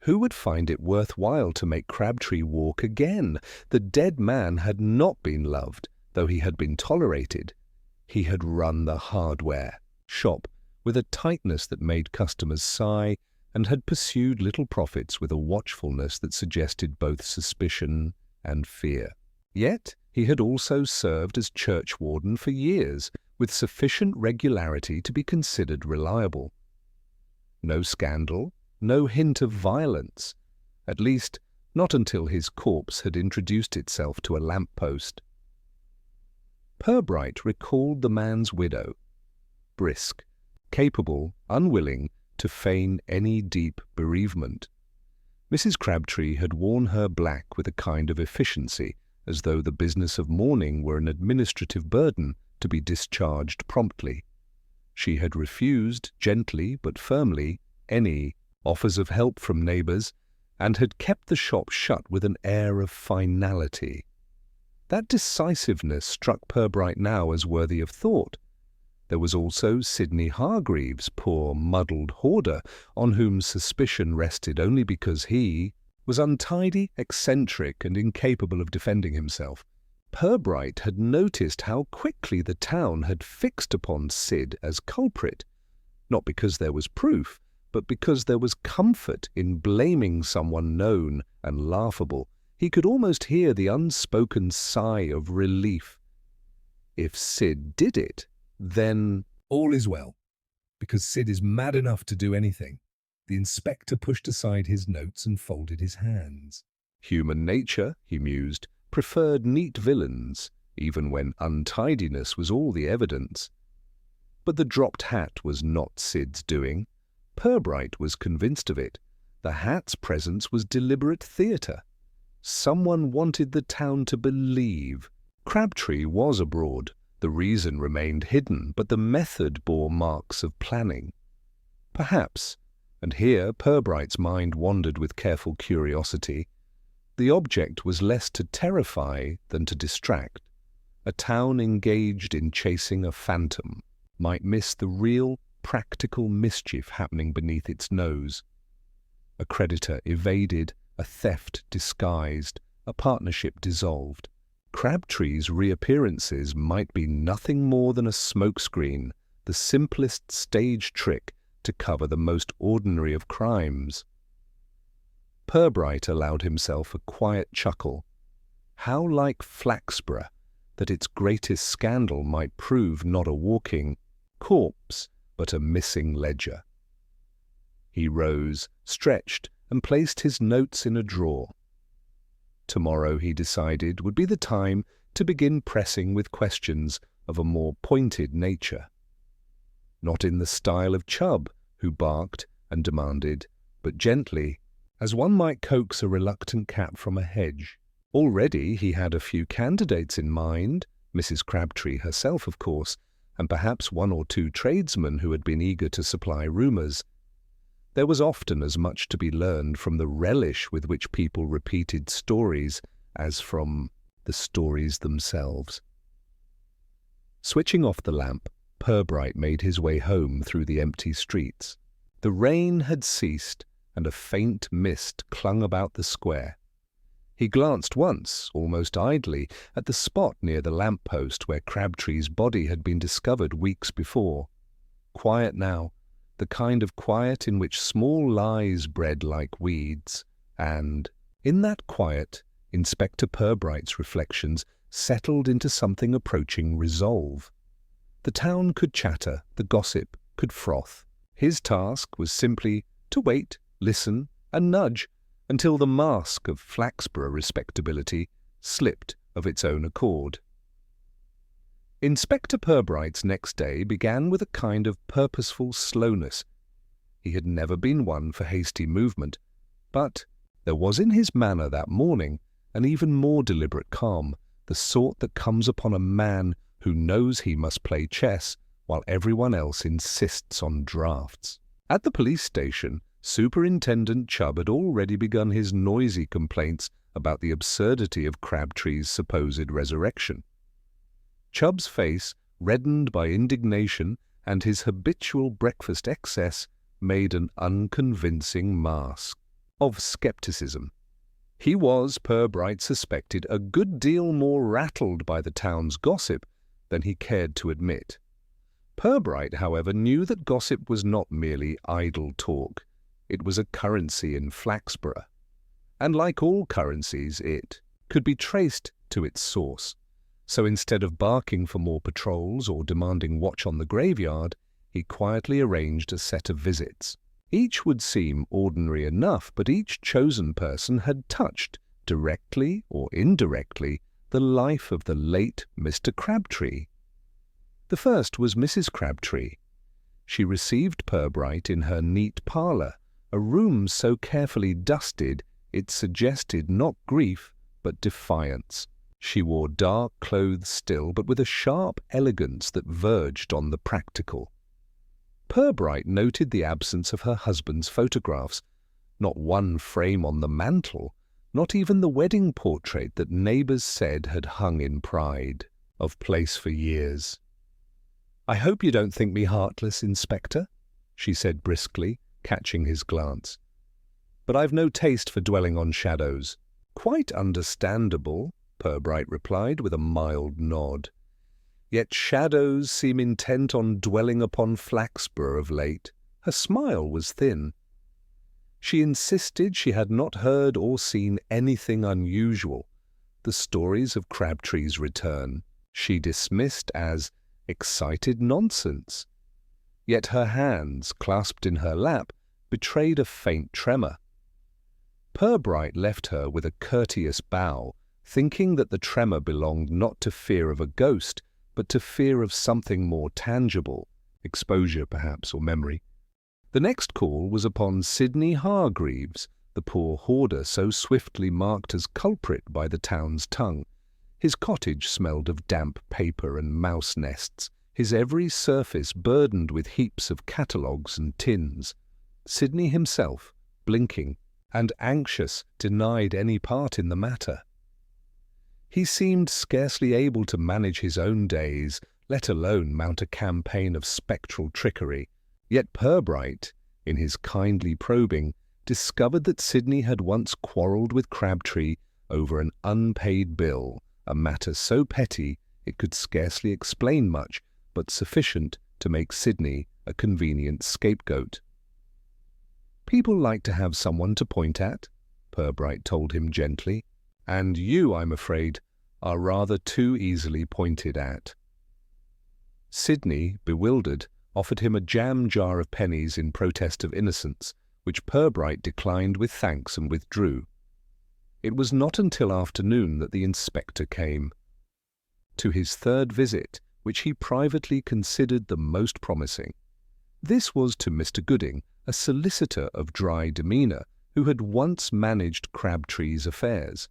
Who would find it worthwhile to make Crabtree walk again? The dead man had not been loved, though he had been tolerated. He had run the hardware shop with a tightness that made customers sigh, and had pursued little profits with a watchfulness that suggested both suspicion and fear. Yet he had also served as churchwarden for years, with sufficient regularity to be considered reliable. No scandal, no hint of violence, at least not until his corpse had introduced itself to a lamp-post. Purbright recalled the man's widow, brisk, capable, unwilling to feign any deep bereavement. Mrs. Crabtree had worn her black with a kind of efficiency, as though the business of mourning were an administrative burden to be discharged promptly. She had refused, gently but firmly, any offers of help from neighbours, and had kept the shop shut with an air of finality. That decisiveness struck Purbright now as worthy of thought. There was also Sidney Hargreaves, poor muddled hoarder, on whom suspicion rested only because he was untidy, eccentric, and incapable of defending himself. Purbright had noticed how quickly the town had fixed upon Sid as culprit, not because there was proof, but because there was comfort in blaming someone known and laughable. He could almost hear the unspoken sigh of relief. If Sid did it, then all is well, because Sid is mad enough to do anything. The inspector pushed aside his notes and folded his hands. Human nature, he mused, preferred neat villains, even when untidiness was all the evidence. But the dropped hat was not Sid's doing. Purbright was convinced of it. The hat's presence was deliberate theatre. Someone wanted the town to believe. Crabtree was abroad. The reason remained hidden, but the method bore marks of planning. Perhaps, and here Purbright's mind wandered with careful curiosity, the object was less to terrify than to distract. A town engaged in chasing a phantom might miss the real, practical mischief happening beneath its nose. A creditor evaded, a theft disguised, a partnership dissolved. Crabtree's reappearances might be nothing more than a smokescreen, the simplest stage trick to cover the most ordinary of crimes. Purbright allowed himself a quiet chuckle. How like Flaxborough that its greatest scandal might prove not a walking corpse, but a missing ledger. He rose, stretched, and placed his notes in a drawer. Tomorrow, he decided, would be the time to begin pressing with questions of a more pointed nature. Not in the style of Chubb, who barked and demanded, but gently, as one might coax a reluctant cat from a hedge. Already he had a few candidates in mind, Mrs. Crabtree herself, of course, and perhaps one or two tradesmen who had been eager to supply rumours. There was often as much to be learned from the relish with which people repeated stories as from the stories themselves. Switching off the lamp, Purbright made his way home through the empty streets. The rain had ceased, and a faint mist clung about the square. He glanced once, almost idly, at the spot near the lamp-post where Crabtree's body had been discovered weeks before. Quiet now, the kind of quiet in which small lies bred like weeds, and, in that quiet, Inspector Purbright's reflections settled into something approaching resolve. The town could chatter, the gossip could froth. His task was simply to wait, listen, and nudge until the mask of Flaxborough respectability slipped of its own accord. Inspector Purbright's next day began with a kind of purposeful slowness. He had never been one for hasty movement, but there was in his manner that morning an even more deliberate calm, the sort that comes upon a man who knows he must play chess while everyone else insists on drafts. At the police station, Superintendent Chubb had already begun his noisy complaints about the absurdity of Crabtree's supposed resurrection. Chubb's face, reddened by indignation and his habitual breakfast excess, made an unconvincing mask of skepticism. He was, Purbright suspected, a good deal more rattled by the town's gossip than he cared to admit. Purbright, however, knew that gossip was not merely idle talk. It was a currency in Flaxborough, and like all currencies, it could be traced to its source. So instead of barking for more patrols or demanding watch on the graveyard, he quietly arranged a set of visits. Each would seem ordinary enough, but each chosen person had touched, directly or indirectly, the life of the late Mr. Crabtree. The first was Mrs. Crabtree. She received Purbright in her neat parlour, a room so carefully dusted it suggested not grief but defiance. She wore dark clothes still, but with a sharp elegance that verged on the practical. Purbright noted the absence of her husband's photographs. Not one frame on the mantel, not even the wedding portrait that neighbours said had hung in pride of place for years. "I hope you don't think me heartless, Inspector," she said briskly, catching his glance. "But I've no taste for dwelling on shadows." "Quite understandable," Purbright replied with a mild nod. "Yet shadows seem intent on dwelling upon Flaxborough of late." Her smile was thin. She insisted she had not heard or seen anything unusual. The stories of Crabtree's return she dismissed as excited nonsense. Yet her hands, clasped in her lap, betrayed a faint tremor. Purbright left her with a courteous bow, thinking that the tremor belonged not to fear of a ghost, but to fear of something more tangible, exposure perhaps, or memory. The next call was upon Sidney Hargreaves, the poor hoarder so swiftly marked as culprit by the town's tongue. His cottage smelled of damp paper and mouse nests, his every surface burdened with heaps of catalogues and tins. Sidney himself, blinking and anxious, denied any part in the matter. He seemed scarcely able to manage his own days, let alone mount a campaign of spectral trickery. Yet Purbright, in his kindly probing, discovered that Sidney had once quarrelled with Crabtree over an unpaid bill, a matter so petty it could scarcely explain much, but sufficient to make Sidney a convenient scapegoat. "People like to have someone to point at," Purbright told him gently. "And you, I'm afraid, are rather too easily pointed at." Sidney, bewildered, offered him a jam jar of pennies in protest of innocence, which Purbright declined with thanks and withdrew. It was not until afternoon that the inspector came. To his third visit, which he privately considered the most promising. This was to Mr. Gooding, a solicitor of dry demeanour, who had once managed Crabtree's affairs.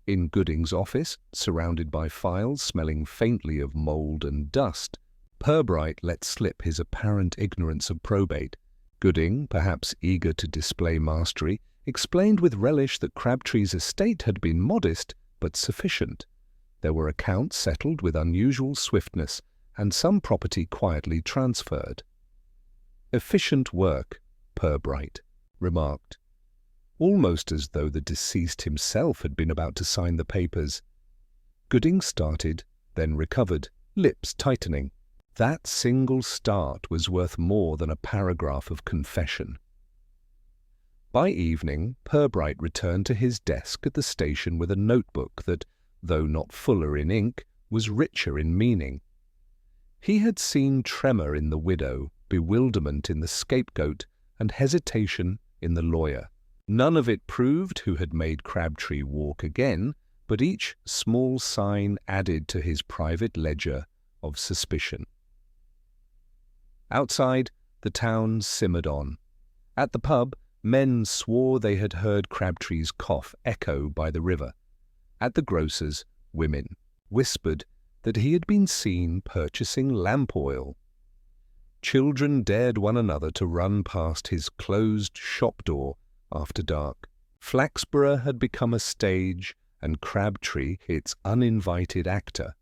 In Gooding's office, surrounded by files smelling faintly of mould and dust, Purbright let slip his apparent ignorance of probate. Gooding, perhaps eager to display mastery, explained with relish that Crabtree's estate had been modest but sufficient. There were accounts settled with unusual swiftness, and some property quietly transferred. "Efficient work," Purbright remarked, almost as though the deceased himself had been about to sign the papers. Gooding started, then recovered, lips tightening. That single start was worth more than a paragraph of confession. By evening, Purbright returned to his desk at the station with a notebook that, though not fuller in ink, was richer in meaning. He had seen tremor in the widow, bewilderment in the scapegoat, and hesitation in the lawyer. None of it proved who had made Crabtree walk again, but each small sign added to his private ledger of suspicion. Outside, the town simmered on. At the pub, men swore they had heard Crabtree's cough echo by the river. At the grocer's, women whispered that he had been seen purchasing lamp oil Children dared one another to run past his closed shop door after dark. Flaxborough had become a stage, and Crabtree its uninvited actor.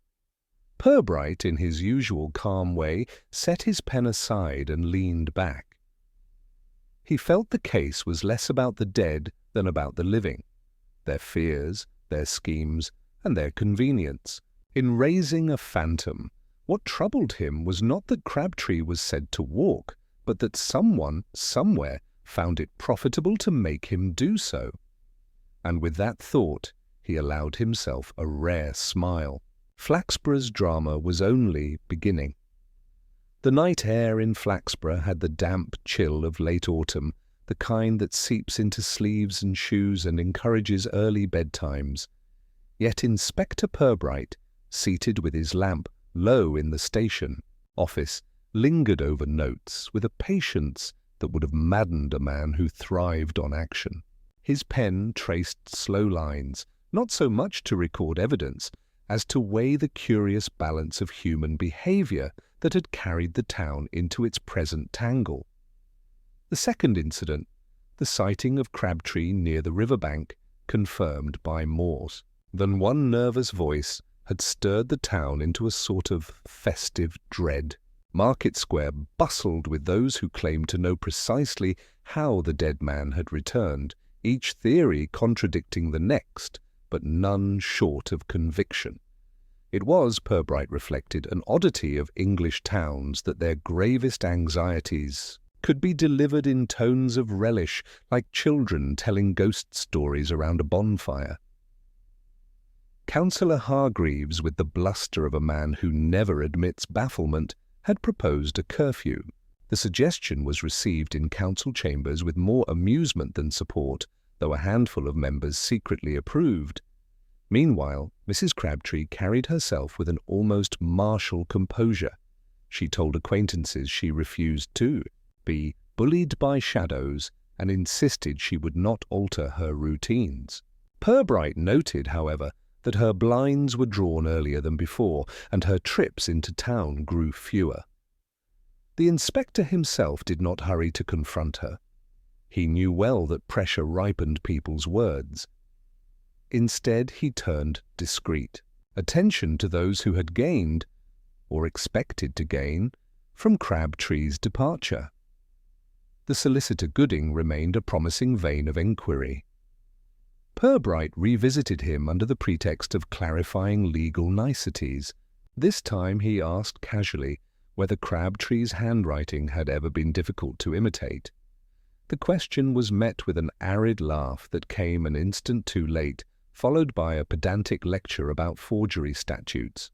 Purbright, in his usual calm way, set his pen aside and leaned back. He felt the case was less about the dead than about the living, their fears, their schemes, and their convenience. In raising a phantom, what troubled him was not that Crabtree was said to walk, but that someone, somewhere, found it profitable to make him do so. And with that thought, he allowed himself a rare smile. Flaxborough's drama was only beginning. The night air in Flaxborough had the damp chill of late autumn, the kind that seeps into sleeves and shoes and encourages early bedtimes. Yet Inspector Purbright, seated with his lamp low in the station office, lingered over notes with a patience that would have maddened a man who thrived on action. His pen traced slow lines, not so much to record evidence as to weigh the curious balance of human behavior that had carried the town into its present tangle. The second incident, the sighting of Crabtree near the riverbank, confirmed by more than one nervous voice, had stirred the town into a sort of festive dread. Market Square bustled with those who claimed to know precisely how the dead man had returned, each theory contradicting the next, but none short of conviction. It was, Purbright reflected, an oddity of English towns that their gravest anxieties could be delivered in tones of relish, like children telling ghost stories around a bonfire. Councillor Hargreaves, with the bluster of a man who never admits bafflement, had proposed a curfew. The suggestion was received in council chambers with more amusement than support, though a handful of members secretly approved. Meanwhile, Mrs. Crabtree carried herself with an almost martial composure. She told acquaintances she refused to be bullied by shadows and insisted she would not alter her routines. Purbright noted, however, that her blinds were drawn earlier than before, and her trips into town grew fewer. The inspector himself did not hurry to confront her. He knew well that pressure ripened people's words. Instead, he turned discreet, attention to those who had gained, or expected to gain, from Crabtree's departure. The solicitor Gooding remained a promising vein of enquiry. Purbright revisited him under the pretext of clarifying legal niceties. This time he asked casually whether Crabtree's handwriting had ever been difficult to imitate. The question was met with an arid laugh that came an instant too late, followed by a pedantic lecture about forgery statutes.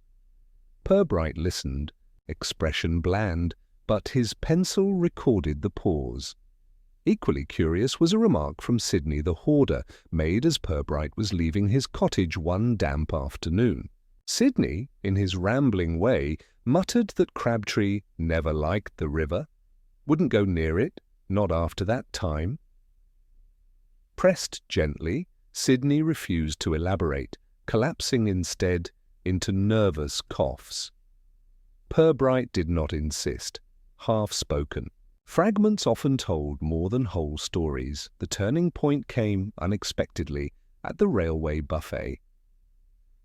Purbright listened, expression bland, but his pencil recorded the pause. Equally curious was a remark from Sidney the hoarder, made as Purbright was leaving his cottage one damp afternoon. Sidney, in his rambling way, muttered that Crabtree never liked the river, wouldn't go near it, not after that time. Pressed gently, Sidney refused to elaborate, collapsing instead into nervous coughs. Purbright did not insist, half-spoken. Fragments often told more than whole stories. The turning point came, unexpectedly, at the railway buffet.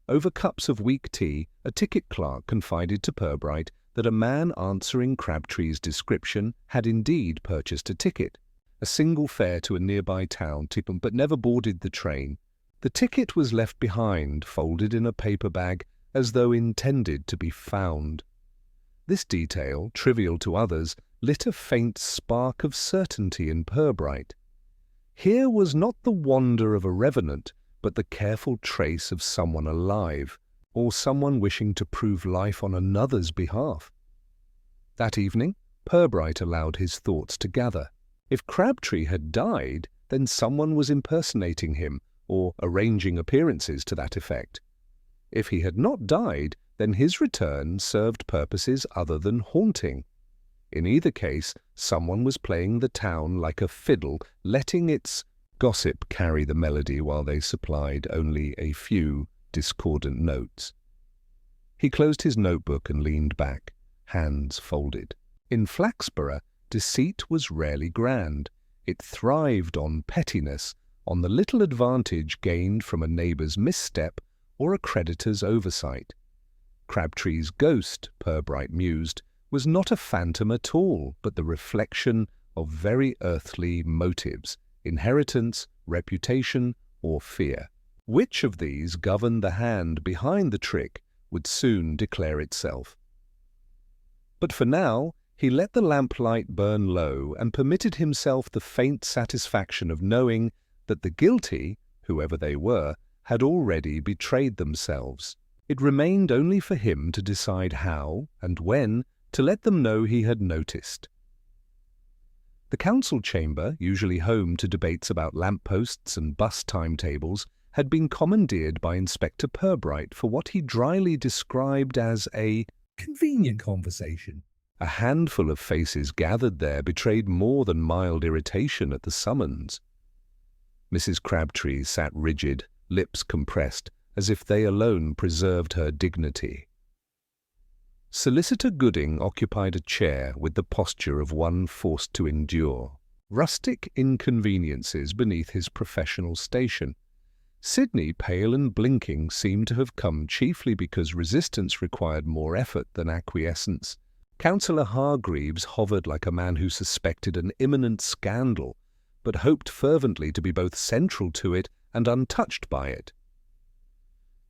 Over cups of weak tea, a ticket clerk confided to Purbright that a man answering Crabtree's description had indeed purchased a ticket, a single fare to a nearby town, but never boarded the train. The ticket was left behind, folded in a paper bag, as though intended to be found. This detail, trivial to others, lit a faint spark of certainty in Purbright. Here was not the wander of a revenant, but the careful trace of someone alive, or someone wishing to prove life on another's behalf. That evening, Purbright allowed his thoughts to gather. If Crabtree had died, then someone was impersonating him, or arranging appearances to that effect. If he had not died, then his return served purposes other than haunting. In either case, someone was playing the town like a fiddle, letting its gossip carry the melody while they supplied only a few discordant notes. He closed his notebook and leaned back, hands folded. In Flaxborough, deceit was rarely grand. It thrived on pettiness, on the little advantage gained from a neighbour's misstep or a creditor's oversight. Crabtree's ghost, Purbright mused, was not a phantom at all, but the reflection of very earthly motives, inheritance, reputation, or fear. Which of these governed the hand behind the trick would soon declare itself. But for now, he let the lamplight burn low and permitted himself the faint satisfaction of knowing that the guilty, whoever they were, had already betrayed themselves. It remained only for him to decide how and when to let them know he had noticed. The council chamber, usually home to debates about lampposts and bus timetables, had been commandeered by Inspector Purbright for what he dryly described as a convenient conversation. A handful of faces gathered there betrayed more than mild irritation at the summons. Mrs. Crabtree sat rigid, lips compressed, as if they alone preserved her dignity. Solicitor Gooding occupied a chair with the posture of one forced to endure rustic inconveniences beneath his professional station. Sidney, pale and blinking, seemed to have come chiefly because resistance required more effort than acquiescence. Councillor Hargreaves hovered like a man who suspected an imminent scandal, but hoped fervently to be both central to it and untouched by it.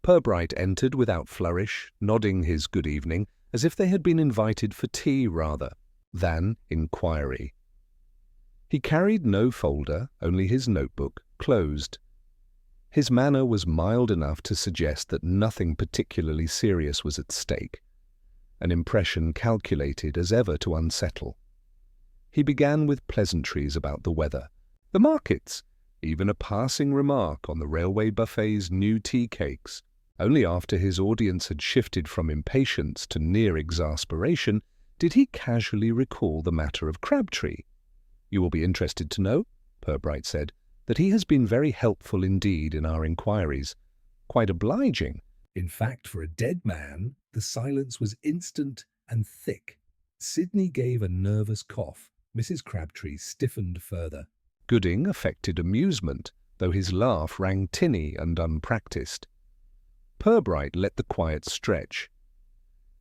Purbright entered without flourish, nodding his good evening, as if they had been invited for tea rather than inquiry. He carried no folder, only his notebook, closed. His manner was mild enough to suggest that nothing particularly serious was at stake, an impression calculated as ever to unsettle. He began with pleasantries about the weather, the markets, even a passing remark on the railway buffet's new tea cakes. Only after his audience had shifted from impatience to near exasperation did he casually recall the matter of Crabtree. "You will be interested to know," Purbright said, "that he has been very helpful indeed in our inquiries. Quite obliging." In fact, for a dead man, the silence was instant and thick. Sidney gave a nervous cough. Mrs. Crabtree stiffened further. Gooding affected amusement, though his laugh rang tinny and unpractised. Purbright let the quiet stretch.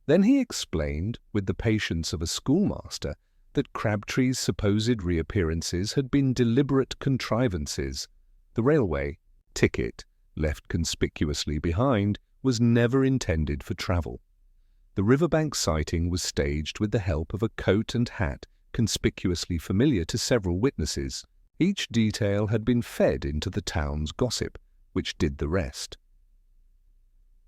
Then he explained, with the patience of a schoolmaster, that Crabtree's supposed reappearances had been deliberate contrivances. The railway ticket, left conspicuously behind, was never intended for travel. The riverbank sighting was staged with the help of a coat and hat conspicuously familiar to several witnesses. Each detail had been fed into the town's gossip, which did the rest.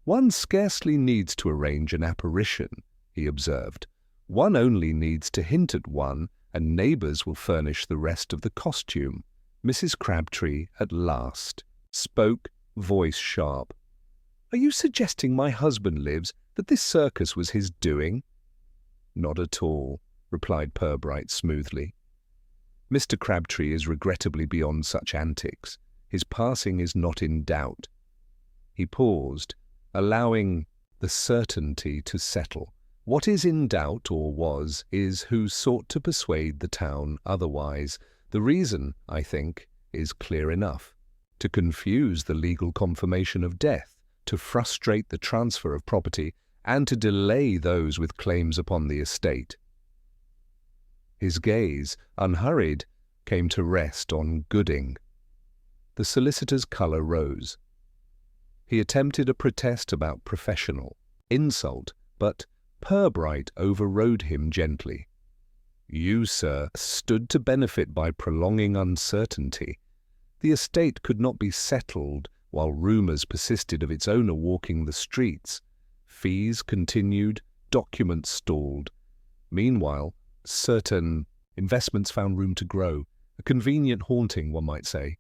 "One scarcely needs to arrange an apparition," he observed. "One only needs to hint at one, and neighbours will furnish the rest of the costume." Mrs. Crabtree at last spoke, voice sharp. "Are you suggesting my husband lives, that this circus was his doing?" "Not at all," replied Purbright smoothly. "Mr. Crabtree is regrettably beyond such antics. His passing is not in doubt." He paused, allowing the certainty to settle. What is in doubt, or was, is who sought to persuade the town otherwise. The reason, I think, is clear enough: to confuse the legal confirmation of death, to frustrate the transfer of property, and to delay those with claims upon the estate. His gaze, unhurried, came to rest on Gooding. The solicitor's colour rose. He attempted a protest about professional insult, but Purbright overrode him gently. "You, sir, stood to benefit by prolonging uncertainty. The estate could not be settled while rumours persisted of its owner walking the streets. Fees continued, documents stalled. Meanwhile, certain investments found room to grow, a convenient haunting, one might say."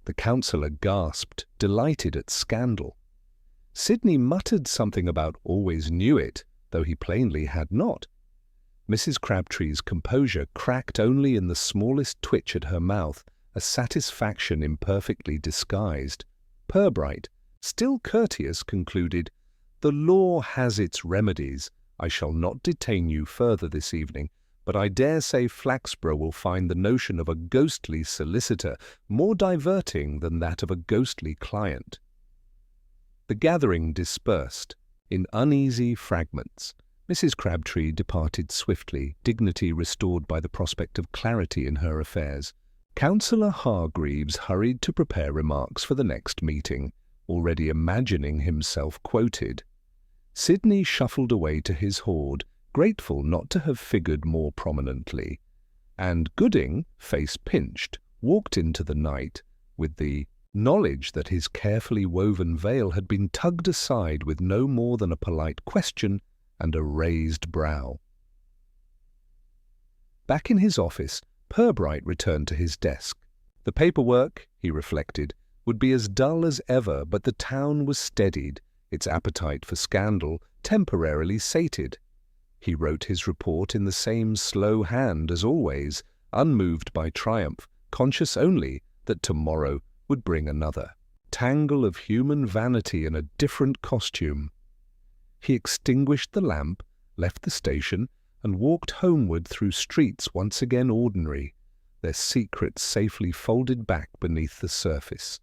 The councillor gasped, delighted at scandal. Sidney muttered something about "always knew it," though he plainly had not. Mrs. Crabtree's composure cracked only in the smallest twitch at her mouth, a satisfaction imperfectly disguised. Purbright, still courteous, concluded, "The law has its remedies. I shall not detain you further this evening, but I dare say Flaxborough will find the notion of a ghostly solicitor more diverting than that of a ghostly client. The gathering dispersed. In uneasy fragments, Mrs. Crabtree departed swiftly, dignity restored by the prospect of clarity in her affairs. Councillor Hargreaves hurried to prepare remarks for the next meeting, already imagining himself quoted. Sidney shuffled away to his hoard, grateful not to have figured more prominently, and Gooding, face pinched, walked into the night with the knowledge that his carefully woven veil had been tugged aside with no more than a polite question and a raised brow. Back in his office, Purbright returned to his desk. The paperwork, he reflected, would be as dull as ever, but the town was steadied, its appetite for scandal temporarily sated. He wrote his report in the same slow hand as always, unmoved by triumph, conscious only that tomorrow would bring another tangle of human vanity in a different costume. He extinguished the lamp, left the station, and walked homeward through streets once again ordinary, their secrets safely folded back beneath the surface.